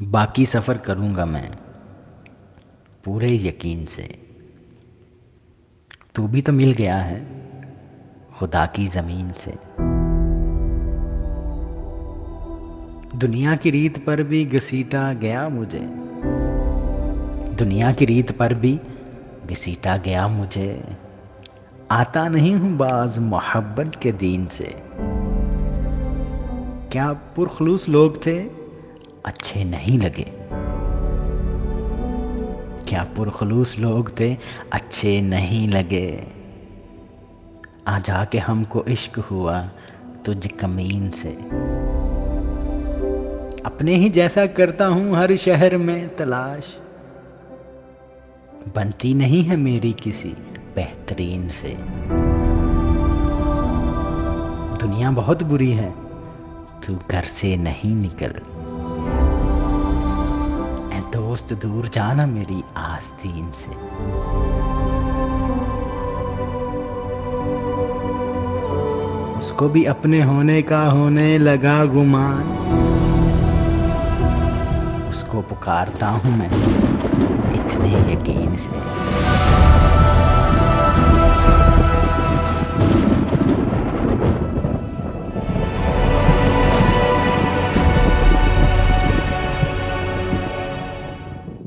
बाकी सफ़र करूँगा मैं पूरे यकीन से। तू भी तो मिल गया है खुदा की ज़मीन से। दुनिया की रीत पर भी घसीटा गया मुझे, दुनिया की रीत पर भी घसीटा गया मुझे। आता नहीं हूँ बाज मोहब्बत के दीन से। क्या पुरखलूस लोग थे अच्छे नहीं लगे, क्या पुरखलूस लोग थे अच्छे नहीं लगे। आ जाके हमको इश्क हुआ तुझ कमीन से। अपने ही जैसा करता हूँ हर शहर में तलाश, बनती नहीं है मेरी किसी बेहतरीन से। दुनिया बहुत बुरी है तू घर से नहीं निकल, ऐ दोस्त दूर जाना मेरी आस्तीन से। उसको भी अपने होने का होने लगा गुमान, उसको पुकारता हूँ मैं इतने यकीन से।